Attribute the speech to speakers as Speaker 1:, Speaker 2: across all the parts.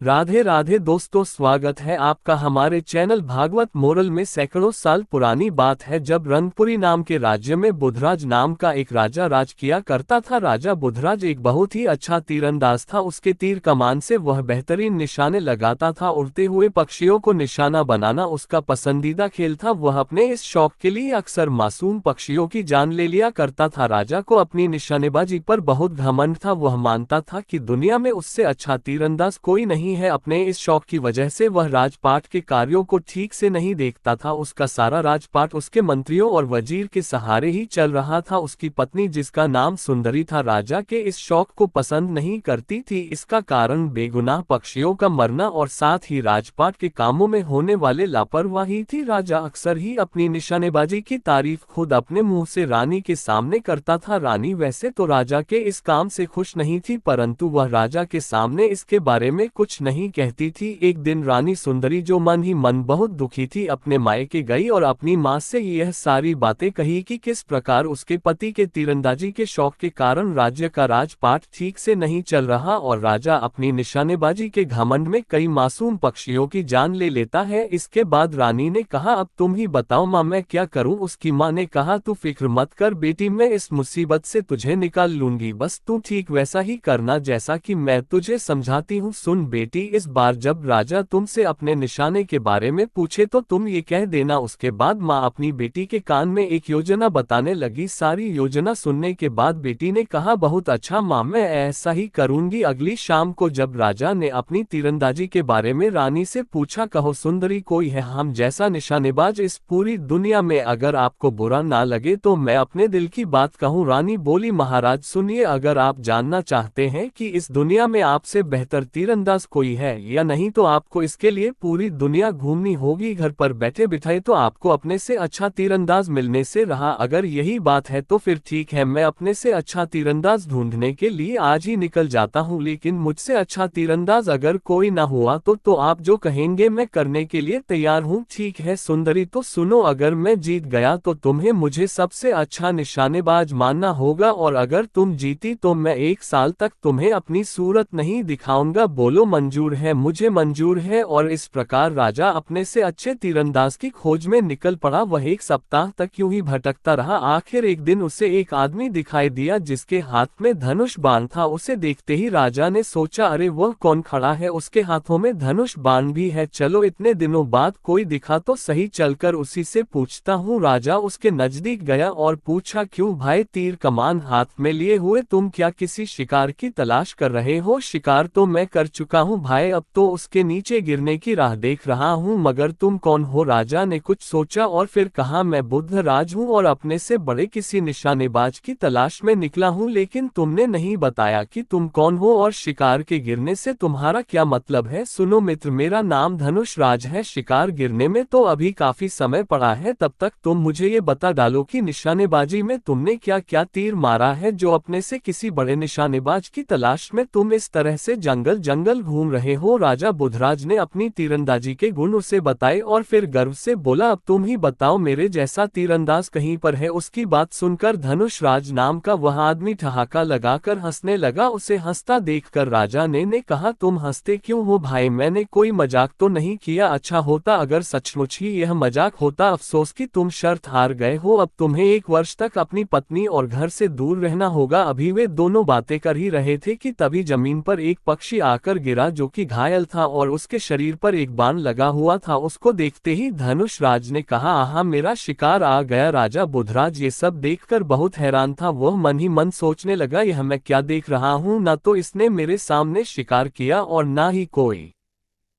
Speaker 1: राधे राधे दोस्तों, स्वागत है आपका हमारे चैनल भागवत मोरल में। सैकड़ों साल पुरानी बात है जब रंगपुरी नाम के राज्य में बुधराज नाम का एक राजा राज किया करता था। राजा बुधराज एक बहुत ही अच्छा तीरंदाज था। उसके तीर कमान से वह बेहतरीन निशाने लगाता था। उड़ते हुए पक्षियों को निशाना बनाना उसका पसंदीदा खेल था। वह अपने इस शौक के लिए अक्सर मासूम पक्षियों की जान ले लिया करता था। राजा को अपनी निशानेबाजी पर बहुत घमंड था। वह मानता था कि दुनिया में उससे अच्छा तीरंदाज कोई नहीं है। अपने इस शौक की वजह से वह राजपाट के कार्यों को ठीक से नहीं देखता था। उसका सारा राजपाट उसके मंत्रियों और वजीर के सहारे ही चल रहा था। उसकी पत्नी, जिसका नाम सुंदरी था, राजा के इस शौक को पसंद नहीं करती थी। इसका कारण बेगुनाह पक्षियों का मरना और साथ ही राजपाट के कामों में होने वाले लापरवाही थी। राजा अक्सर ही अपनी निशानेबाजी की तारीफ खुद अपने मुंह से रानी के सामने करता था। रानी वैसे तो राजा के इस काम से खुश नहीं थी, परंतु वह राजा के सामने इसके बारे में कुछ नहीं कहती थी। एक दिन रानी सुंदरी, जो मन ही मन बहुत दुखी थी, अपने मायके गई और अपनी माँ से यह सारी बातें कही कि किस प्रकार उसके पति के तीरंदाजी के शौक के कारण राज्य का राजपाट ठीक से नहीं चल रहा और राजा अपनी निशानेबाजी के घमंड में कई मासूम पक्षियों की जान ले लेता है। इसके बाद रानी ने कहा, अब तुम ही बताओ माँ, मैं क्या करूँ। उसकी माँ ने कहा, तू फिक्र मत कर बेटी, मैं इस मुसीबत से तुझे निकाल लूंगी। बस तू ठीक वैसा ही करना जैसा कि मैं तुझे समझाती हूँ। सुन बेटी, इस बार जब राजा तुमसे अपने निशाने के बारे में पूछे तो तुम ये कह देना। उसके बाद माँ अपनी बेटी के कान में एक योजना बताने लगी। सारी योजना सुनने के बाद बेटी ने कहा, बहुत अच्छा माँ, मैं ऐसा ही करूंगी। अगली शाम को जब राजा ने अपनी तीरंदाजी के बारे में रानी से पूछा, कहो सुंदरी, कोई है हम जैसा निशानेबाज इस पूरी दुनिया में? अगर आपको बुरा ना लगे तो मैं अपने दिल की बात कहूँ। रानी बोली, महाराज सुनिए, अगर आप जानना चाहते हैं कि इस दुनिया में आपसे बेहतर तीरंदाज कोई है या नहीं तो आपको इसके लिए पूरी दुनिया घूमनी होगी। घर पर बैठे बिठाए तो आपको अपने से अच्छा तीरंदाज मिलने से रहा। अगर यही बात है तो फिर ठीक है, मैं अपने से अच्छा तीरंदाज ढूंढने के लिए आज ही निकल जाता हूँ। लेकिन मुझसे अच्छा तीरंदाज अगर कोई ना हुआ तो आप जो कहेंगे मैं करने के लिए तैयार हूँ। ठीक है सुंदरी, तो सुनो, अगर मैं जीत गया तो तुम्हें मुझे सबसे अच्छा निशानेबाज मानना होगा और अगर तुम जीती तो मैं 1 साल तक तुम्हें अपनी सूरत नहीं दिखाऊंगा। बोलो मंजूर है? मुझे मंजूर है। और इस प्रकार राजा अपने से अच्छे तीरंदाज की खोज में निकल पड़ा। वह 1 सप्ताह तक यूं ही भटकता रहा। आखिर एक दिन उसे एक आदमी दिखाई दिया जिसके हाथ में धनुष बाण था। उसे देखते ही राजा ने सोचा, अरे वह कौन खड़ा है, उसके हाथों में धनुष बाण भी है। चलो इतने दिनों बाद कोई दिखा तो सही, चलकर उसी से पूछता हूँ। राजा उसके नजदीक गया और पूछा, क्यों भाई, तीर कमान हाथ में लिए हुए तुम क्या किसी शिकार की तलाश कर रहे हो? शिकार तो मैं कर चुका हूँ भाई, अब तो उसके नीचे गिरने की राह देख रहा हूँ। मगर तुम कौन हो? राजा ने कुछ सोचा और फिर कहा, मैं बुधराज हूँ और अपने से बड़े किसी निशानेबाज की तलाश में निकला हूँ। लेकिन तुमने नहीं बताया कि तुम कौन हो और शिकार के गिरने से तुम्हारा क्या मतलब है? सुनो मित्र, मेरा नाम धनुष राज है। शिकार गिरने में तो अभी काफी समय पड़ा है। तब तक तुम मुझे ये बता डालो कि निशानेबाजी में तुमने क्या क्या तीर मारा है जो अपने से किसी बड़े निशानेबाज की तलाश में तुम इस तरह से जंगल जंगल घूम रहे हो। राजा बुधराज ने अपनी तीरंदाजी के गुण उसे बताए और फिर गर्व से बोला, अब तुम ही बताओ, मेरे जैसा तीरंदाज कहीं पर है? उसकी बात सुनकर धनुष राज नाम का वह आदमी ठहाका लगाकर हंसने लगा। उसे हंसता देखकर राजा ने कहा, तुम हंसते क्यों हो भाई? मैंने कोई मजाक तो नहीं किया। अच्छा होता अगर सचमुच ही यह मजाक होता। अफसोस कि तुम शर्त हार गए हो। अब तुम्हें 1 वर्ष तक अपनी पत्नी और घर से दूर रहना होगा। अभी वे दोनों बातें कर ही रहे थे कि तभी जमीन पर एक पक्षी आकर गिरा जो कि घायल था और उसके शरीर पर एक बाण लगा हुआ था। उसको देखते ही धनुष राज ने कहा, आहा, मेरा शिकार आ गया। राजा बुधराज ये सब देखकर बहुत हैरान था। वह मन ही मन सोचने लगा, यह मैं क्या देख रहा हूँ? ना तो इसने मेरे सामने शिकार किया और ना ही कोई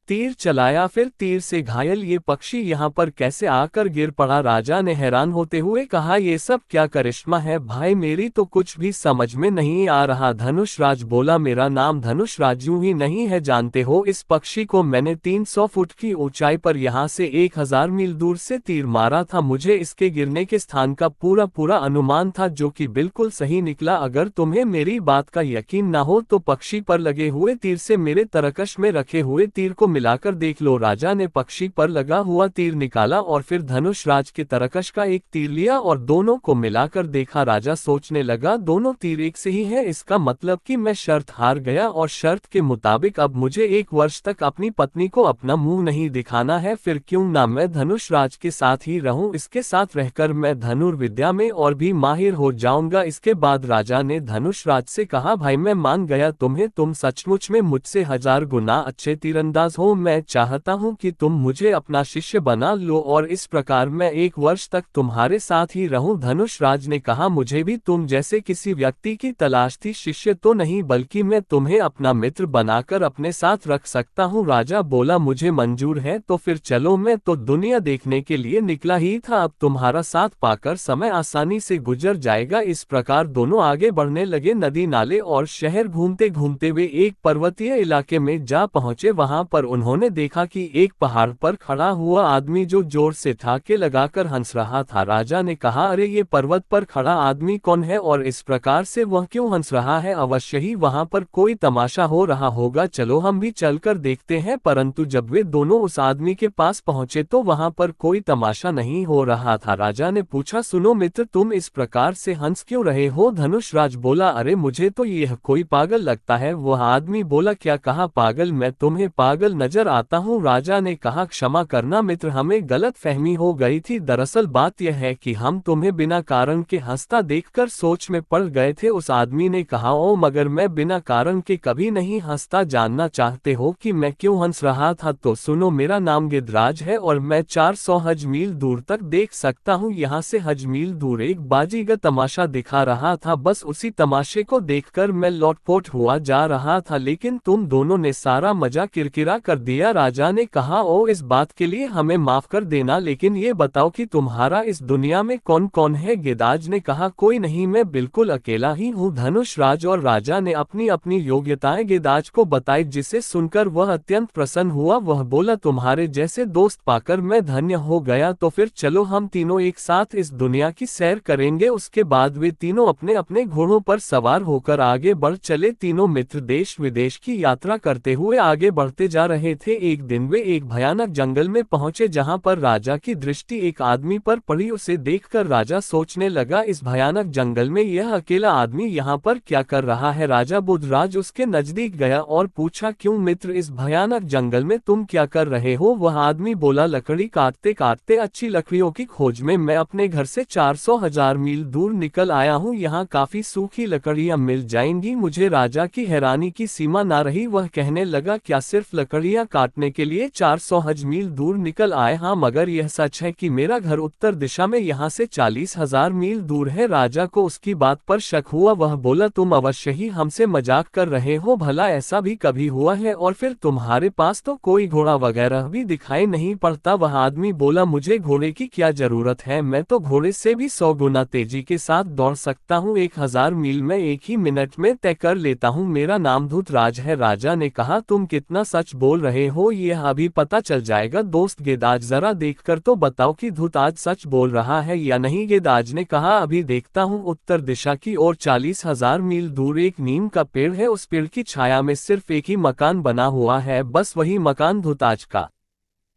Speaker 1: तीर चलाया, फिर तीर से घायल ये पक्षी यहाँ पर कैसे आकर गिर पड़ा? राजा ने हैरान होते हुए कहा, ये सब क्या करिश्मा है भाई, मेरी तो कुछ भी समझ में नहीं आ रहा। धनुष राज बोला, मेरा नाम धनुष राज यूं ही नहीं है, जानते हो, इस पक्षी को मैंने 300 फुट की ऊंचाई पर यहाँ से 1000 मील दूर से तीर मारा था। मुझे इसके गिरने के स्थान का पूरा पूरा अनुमान था जो कि बिल्कुल सही निकला। अगर तुम्हें मेरी बात का यकीन ना हो तो पक्षी पर लगे हुए तीर से मेरे तरकश में रखे हुए तीर को मिलाकर देख लो। राजा ने पक्षी पर लगा हुआ तीर निकाला और फिर धनुष राज के तरकश का एक तीर लिया और दोनों को मिलाकर देखा। राजा सोचने लगा, दोनों तीर एक से ही है, इसका मतलब कि मैं शर्त हार गया और शर्त के मुताबिक अब मुझे 1 वर्ष तक अपनी पत्नी को अपना मुंह नहीं दिखाना है। फिर क्यों ना मैं धनुष राज के साथ ही रहूं, इसके साथ रहकर मैं धनुर्विद्या में और भी माहिर हो जाऊंगा। इसके बाद राजा ने धनुष राज से कहा, भाई मैं मान गया तुम्हें, तुम सचमुच में मुझसे 1000 गुना अच्छे तीरंदाज हो। मैं चाहता हूं कि तुम मुझे अपना शिष्य बना लो और इस प्रकार मैं 1 वर्ष तक तुम्हारे साथ ही रहूं। धनुष राज ने कहा, मुझे भी तुम जैसे किसी व्यक्ति की तलाश थी, शिष्य तो नहीं बल्कि मैं तुम्हें अपना मित्र बनाकर अपने साथ रख सकता हूं। राजा बोला, मुझे मंजूर है, तो फिर चलो, मैं तो दुनिया देखने के लिए निकला ही था, अब तुम्हारा साथ पाकर समय आसानी से गुजर जाएगा। इस प्रकार दोनों आगे बढ़ने लगे। नदी नाले और शहर घूमते घूमते वे एक पर्वतीय इलाके में जा पहुंचे। वहां पर उन्होंने देखा कि एक पहाड़ पर खड़ा हुआ आदमी जो जोर से ठाके लगाकर हंस रहा था। राजा ने कहा, अरे ये पर्वत पर खड़ा आदमी कौन है और इस प्रकार से वह क्यों हंस रहा है? अवश्य ही वहां पर कोई तमाशा हो रहा होगा, चलो हम भी चलकर देखते हैं। परंतु जब वे दोनों उस आदमी के पास पहुंचे तो वहां पर कोई तमाशा नहीं हो रहा था। राजा ने पूछा, सुनो मित्र, तुम इस प्रकार से हंस क्यों रहे हो? धनुष राज बोला, अरे मुझे तो यह कोई पागल लगता है। वह आदमी बोला, क्या कहा पागल? मैं तुम्हें पागल नजर आता हूँ? राजा ने कहा, क्षमा करना मित्र, हमें गलत फहमी हो गई थी। दरअसल बात यह है कि हम तुम्हें बिना कारण के हंसता देखकर सोच में पड़ गए थे। उस आदमी ने कहा, ओ मगर मैं बिना कारण के कभी नहीं हंसता, जानना चाहते हो कि मैं क्यों हंस रहा था? तो सुनो, मेरा नाम गिदराज है और मैं 400 हज मील दूर तक देख सकता हूँ। यहाँ से हज मील दूर एक बाजीगर तमाशा दिखा रहा था, बस उसी तमाशे को देखकर मैं लौटपोट हुआ जा रहा था, लेकिन तुम दोनों ने सारा मजा किरकिरा कर दिया। राजा ने कहा, ओ इस बात के लिए हमें माफ कर देना, लेकिन ये बताओ कि तुम्हारा इस दुनिया में कौन कौन है? गिदराज ने कहा, कोई नहीं, मैं बिल्कुल अकेला ही हूँ। धनुष राज और राजा ने अपनी अपनी योग्यताएं गिदराज को बताई, जिसे सुनकर वह अत्यंत प्रसन्न हुआ। वह बोला, तुम्हारे जैसे दोस्त पाकर मैं धन्य हो गया, तो फिर चलो हम तीनों एक साथ इस दुनिया की सैर करेंगे। उसके बाद वे तीनों अपने अपने घोड़ों पर सवार होकर आगे बढ़ चले। तीनों मित्र देश विदेश की यात्रा करते हुए आगे बढ़ते जा रहे थे। एक दिन वे एक भयानक जंगल में पहुंचे, जहां पर राजा की दृष्टि एक आदमी पर पड़ी। उसे देखकर राजा सोचने लगा, इस भयानक जंगल में यह अकेला आदमी यहाँ पर क्या कर रहा है? राजा बुधराज उसके नजदीक गया और पूछा, क्यों मित्र, इस भयानक जंगल में तुम क्या कर रहे हो? वह आदमी बोला, लकड़ी काटते काटते अच्छी लकड़ियों की खोज में मैं अपने घर से 400,000 मील दूर निकल आया हूँ। यहाँ काफी सूखी लकड़ियाँ मिल जाएंगी मुझे। राजा की हैरानी की सीमा ना रही। वह कहने लगा, क्या सिर्फ लकड़ियाँ काटने के लिए 400 हज मील दूर निकल आए? हाँ, मगर यह सच है कि मेरा घर उत्तर दिशा में यहाँ से 40,000 मील दूर है। राजा को उसकी बात पर शक हुआ। वह बोला, तुम अवश्य ही हमसे मजाक कर रहे हो, भला ऐसा भी कभी हुआ है? और फिर तुम्हारे पास तो कोई घोड़ा वगैरह भी दिखाई नहीं पड़ता। वह आदमी बोला, मुझे घोड़े की क्या जरूरत है, मैं तो घोड़े से भी 100 गुना तेजी के साथ दौड़ सकता हूँ। 1000 मील में 1 ही मिनट में तय कर लेता हूँ। मेरा नाम धूतराज है। राजा ने कहा, तुम कितना सच बोल रहे हो, यह अभी पता चल जाएगा। दोस्त गिदराज, जरा देखकर तो बताओ कि धूतराज सच बोल रहा है या नहीं? गिदराज ने कहा, अभी देखता हूँ। उत्तर दिशा की ओर 40,000 मील दूर एक नीम का पेड़ है। उस पेड़ की छाया में सिर्फ एक ही मकान बना हुआ है, बस वही मकान धूतराज का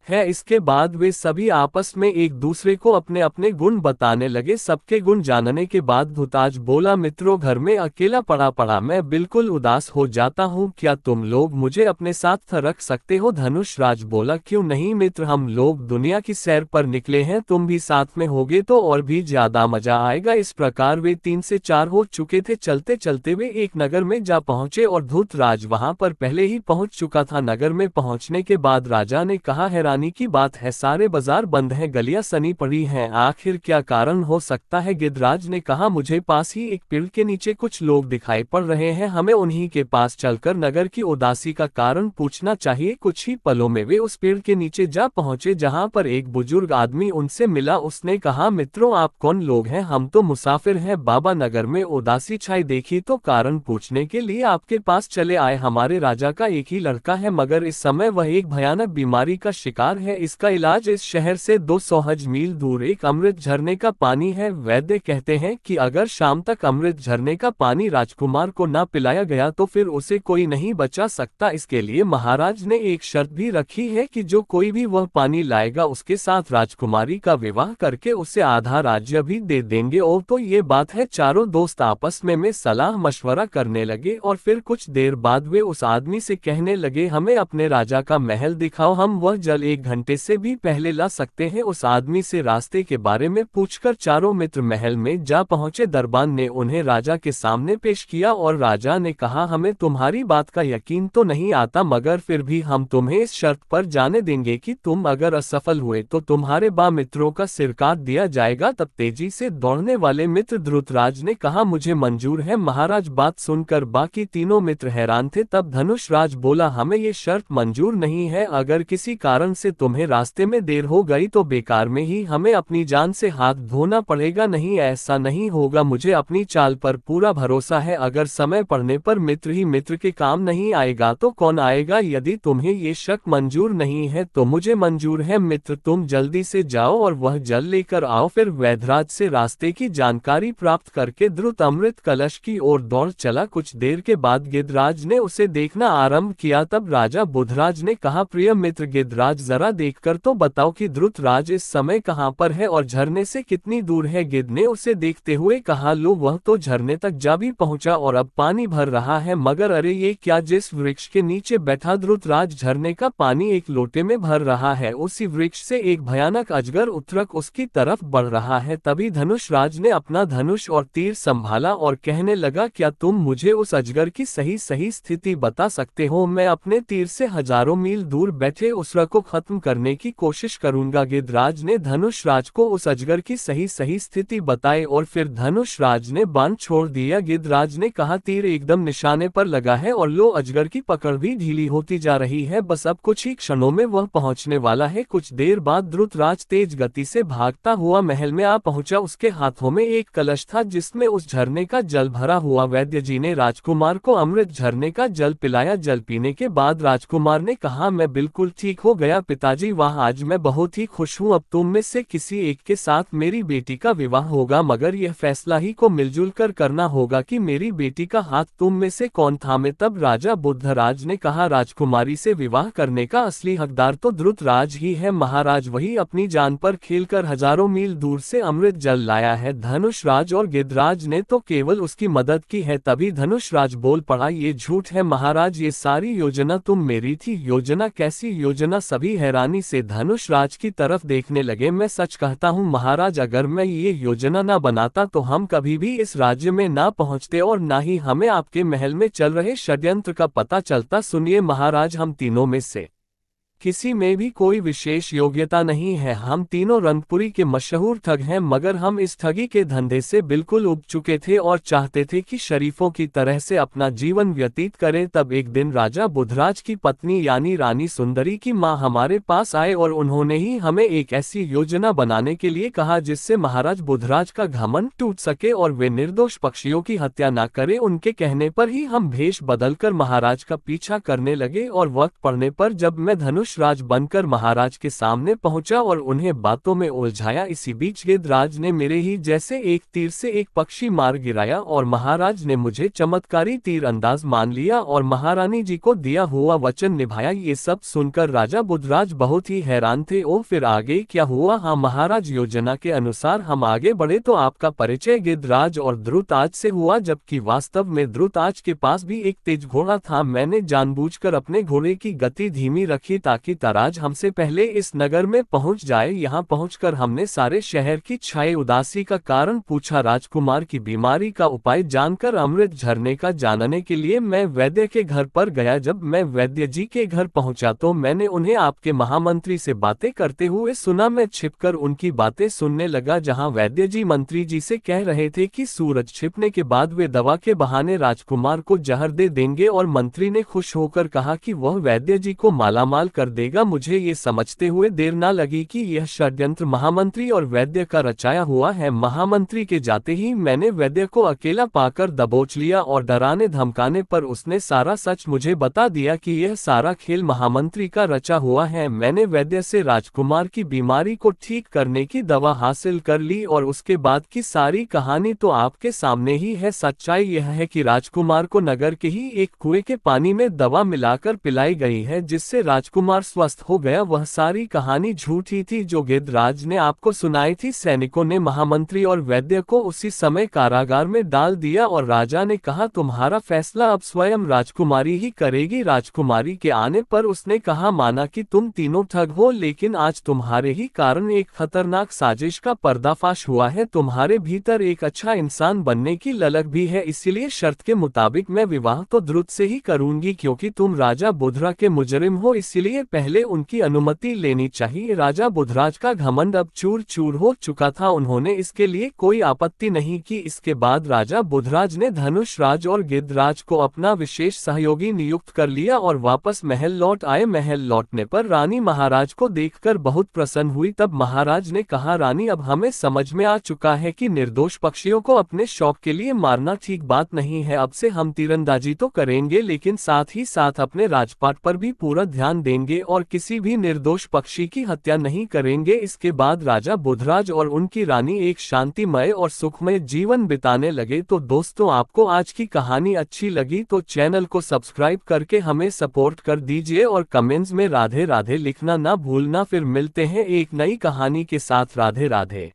Speaker 1: है। इसके बाद वे सभी आपस में एक दूसरे को अपने अपने गुण बताने लगे। सबके गुण जानने के बाद धूतराज बोला, मित्रों, घर में अकेला पड़ा पड़ा मैं बिल्कुल उदास हो जाता हूँ, क्या तुम लोग मुझे अपने साथ रख सकते हो? धनुष राज बोला, क्यों नहीं मित्र, हम लोग दुनिया की सैर पर निकले हैं, तुम भी साथ में होगे तो और भी ज्यादा मजा आएगा। इस प्रकार वे 3 से 4 हो चुके थे। चलते चलते वे एक नगर में जा पहुंचे और धूतराज वहां पर पहले ही पहुंच चुका था। नगर में पहुंचने के बाद राजा ने कहा, हैरानी की बात है, सारे बाजार बंद हैं, गलियां सनी पड़ी हैं, आखिर क्या कारण हो सकता है? गिदराज ने कहा, मुझे पास ही एक पेड़ के नीचे कुछ लोग दिखाई पड़ रहे हैं, हमें उन्हीं के पास चलकर नगर की उदासी का कारण पूछना चाहिए। कुछ ही पलों में वे उस पेड़ के नीचे जा पहुंचे, जहां पर एक बुजुर्ग आदमी उनसे मिला। उसने कहा, मित्रों, आप कौन लोग हैं? हम तो मुसाफिर हैं बाबा, नगर में उदासी छाई देखी तो कारण पूछने के लिए आपके पास चले आए। हमारे राजा का एक ही लड़का है, मगर इस समय वह एक भयानक बीमारी का शिकार बेकार है, इसका इलाज इस शहर से 200 हज मील दूर एक अमृत झरने का पानी है। वैद्य कहते हैं कि अगर शाम तक अमृत झरने का पानी राजकुमार को न पिलाया गया तो फिर उसे कोई नहीं बचा सकता। इसके लिए महाराज ने एक शर्त भी रखी है कि जो कोई भी वह पानी लाएगा उसके साथ राजकुमारी का विवाह करके उसे आधा राज्य भी दे देंगे। और तो ये बात है, चारों दोस्त आपस में सलाह मशवरा करने लगे और फिर कुछ देर बाद वे उस आदमी से कहने लगे, हमें अपने राजा का महल दिखाओ, हम वह जल 1 घंटे से भी पहले ला सकते हैं। उस आदमी से रास्ते के बारे में पूछकर चारों मित्र महल में जा पहुंचे। दरबान ने उन्हें राजा के सामने पेश किया और राजा ने कहा, हमें तुम्हारी बात का यकीन तो नहीं आता, मगर फिर भी हम तुम्हें इस शर्त पर जाने देंगे कि तुम अगर असफल हुए तो तुम्हारे 12 मित्रों का सिर काट दिया जाएगा। तब तेजी से दौड़ने वाले मित्र धृतराज ने कहा, मुझे मंजूर है। महाराज बात सुनकर बाकी तीनों मित्र हैरान थे। तब धनुष राज बोला, हमें ये शर्त मंजूर नहीं है, अगर किसी कारण से तुम्हें रास्ते में देर हो गई तो बेकार में ही हमें अपनी जान से हाथ धोना पड़ेगा। नहीं, ऐसा नहीं होगा, मुझे अपनी चाल पर पूरा भरोसा है। अगर समय पड़ने पर मित्र ही मित्र के काम नहीं आएगा तो कौन आएगा। यदि तुम्हें ये शक मंजूर नहीं है तो मुझे मंजूर है। मित्र तुम जल्दी से जाओ और वह जल लेकर आओ। फिर वैधराज से रास्ते की जानकारी प्राप्त करके द्रुत अमृत कलश की ओर दौड़ चला। कुछ देर के बाद गिद्धराज ने उसे देखना आरंभ किया। तब राजा बुधराज ने कहा, प्रिय मित्र गिद्धराज, जरा देखकर तो बताओ कि धृतराज इस समय कहाँ पर है और झरने से कितनी दूर है। गिद्ध ने उसे देखते हुए कहा, लो वह तो झरने तक जा भी पहुंचा और अब पानी भर रहा है। मगर अरे ये क्या, जिस वृक्ष के नीचे बैठा धृतराज झरने का पानी एक लोटे में भर रहा है, उसी वृक्ष से एक भयानक अजगर उतरक उसकी तरफ बढ़ रहा है। तभी धनुष राज ने अपना धनुष और तीर संभाला और कहने लगा, क्या तुम मुझे उस अजगर की सही स्थिति बता सकते हो? मैं अपने तीर से हजारों मील दूर बैठे उसरा को खत्म करने की कोशिश करूंगा। गिद्धराज ने धनुष राज को उस अजगर की सही स्थिति बताई और फिर धनुष राज ने बाण छोड़ दिया। गिद्धराज ने कहा, तीर एकदम निशाने पर लगा है और लो अजगर की पकड़ भी ढीली होती जा रही है, बस अब कुछ ही क्षणों में वह पहुंचने वाला है। कुछ देर बाद धृतराज तेज गति से भागता हुआ महल में आ पहुंचा। उसके हाथों में एक कलश था जिसमें उस झरने का जल भरा हुआ। वैद्य जी ने राजकुमार को अमृत झरने का जल पिलाया। जल पीने के बाद राजकुमार ने कहा, मैं बिल्कुल ठीक हो गया पिताजी, वाह आज मैं बहुत ही खुश हूँ। अब तुम में से किसी एक के साथ मेरी बेटी का विवाह होगा, मगर यह फैसला ही को मिलजुल कर करना होगा कि मेरी बेटी का हाथ तुम में से कौन थामे। तब राजा बुद्धराज ने कहा, राजकुमारी से विवाह करने का असली हकदार तो धृतराज ही है। महाराज वही अपनी जान पर खेलकर हजारों मील दूर से अमृत जल लाया है। धनुष राज और गिद्धराज ने तो केवल उसकी मदद की है। तभी धनुष राज बोल पड़ा, ये झूठ है महाराज, ये सारी योजना तुम मेरी थी। योजना? कैसी योजना? सभी हैरानी से धनुष राज की तरफ देखने लगे। मैं सच कहता हूँ महाराज, अगर मैं ये योजना न बनाता तो हम कभी भी इस राज्य में ना पहुँचते और ना ही हमें आपके महल में चल रहे षड्यंत्र का पता चलता। सुनिए महाराज, हम तीनों में से किसी में भी कोई विशेष योग्यता नहीं है। हम तीनों रंगपुरी के मशहूर ठग हैं, मगर हम इस ठगी के धंधे से बिल्कुल उब चुके थे और चाहते थे कि शरीफों की तरह से अपना जीवन व्यतीत करें। तब एक दिन राजा बुधराज की पत्नी यानी रानी सुंदरी की माँ हमारे पास आए और उन्होंने ही हमें एक ऐसी योजना बनाने के लिए कहा जिससे महाराज बुधराज का घमंड टूट सके और वे निर्दोष पक्षियों की हत्या न करें। उनके कहने पर ही हम भेष बदलकर महाराज का पीछा करने लगे और वक्त पड़ने पर जब मैं धनुष राज बनकर महाराज के सामने पहुंचा और उन्हें बातों में उलझाया। इसी बीच गिद्धराज ने मेरे ही जैसे एक तीर से एक पक्षी मार गिराया और महाराज ने मुझे चमत्कारी तीर अंदाज मान लिया और महारानी जी को दिया हुआ वचन निभाया। ये सब सुनकर राजा बुधराज बहुत ही हैरान थे। ओ फिर आगे क्या हुआ? हाँ महाराज, योजना के अनुसार हम आगे बढ़े तो आपका परिचय गिद्धराज और धृतराज से हुआ, जबकि वास्तव में धृतराज के पास भी एक तेज घोड़ा था। मैंने जानबूझकर अपने घोड़े की गति धीमी रखी ताकि धृतराज हमसे पहले इस नगर में पहुंच जाए। यहाँ पहुंचकर हमने सारे शहर की छाए उदासी का कारण पूछा। राजकुमार की बीमारी का उपाय जानकर अमृत झरने का जानने के लिए मैं वैद्य के घर पर गया। जब मैं वैद्य जी के घर पहुंचा तो मैंने उन्हें आपके महामंत्री से बातें करते हुए सुना। मैं छिपकर उनकी बातें सुनने लगा, जहां वैद्य जी मंत्री जी से कह रहे थे कि सूरज छिपने के बाद वे दवा के बहाने राजकुमार को जहर दे देंगे और मंत्री ने खुश होकर कहा कि वह वैद्य जी को मालामाल कर कर देगा। मुझे ये समझते हुए देर न लगी कि यह षड्यंत्र महामंत्री और वैद्य का रचाया हुआ है। महामंत्री के जाते ही मैंने वैद्य को अकेला पाकर दबोच लिया और डराने धमकाने पर उसने सारा सच मुझे बता दिया कि यह सारा खेल महामंत्री का रचा हुआ है। मैंने वैद्य से राजकुमार की बीमारी को ठीक करने की दवा हासिल कर ली और उसके बाद की सारी कहानी तो आपके सामने ही है। सच्चाई यह है कि राजकुमार को नगर के ही एक कुएं के पानी में दवा मिलाकर पिलाई गई है, जिससे राजकुमार स्वस्थ हो गया। वह सारी कहानी झूठी थी जो गिद्धराज ने आपको सुनाई थी। सैनिकों ने महामंत्री और वैद्य को उसी समय कारागार में डाल दिया और राजा ने कहा, तुम्हारा फैसला अब स्वयं राजकुमारी ही करेगी। राजकुमारी के आने पर उसने कहा, माना कि तुम तीनों ठग हो, लेकिन आज तुम्हारे ही कारण एक खतरनाक साजिश का पर्दाफाश हुआ है। तुम्हारे भीतर एक अच्छा इंसान बनने की ललक भी है, इसलिए शर्त के मुताबिक मैं विवाह तो द्रुत से ही करूंगी, क्योंकि तुम राजा बुधरा के मुजरिम हो, इसलिए पहले उनकी अनुमति लेनी चाहिए। राजा बुधराज का घमंड अब चूर चूर हो चुका था, उन्होंने इसके लिए कोई आपत्ति नहीं की। इसके बाद राजा बुधराज ने धनुष राज और गिद्धराज को अपना विशेष सहयोगी नियुक्त कर लिया और वापस महल लौट आए। महल लौटने पर रानी महाराज को देखकर बहुत प्रसन्न हुई। तब महाराज ने कहा, रानी अब हमें समझ में आ चुका है कि निर्दोष पक्षियों को अपने शौक के लिए मारना ठीक बात नहीं है। अब से हम तीरंदाजी तो करेंगे, लेकिन साथ ही साथ अपने राजपाट पर भी पूरा ध्यान देंगे और किसी भी निर्दोष पक्षी की हत्या नहीं करेंगे। इसके बाद राजा बुधराज और उनकी रानी एक शांतिमय और सुखमय जीवन बिताने लगे। तो दोस्तों, आपको आज की कहानी अच्छी लगी तो चैनल को सब्सक्राइब करके हमें सपोर्ट कर दीजिए और कमेंट्स में राधे राधे लिखना ना भूलना। फिर मिलते हैं एक नई कहानी के साथ। राधे राधे।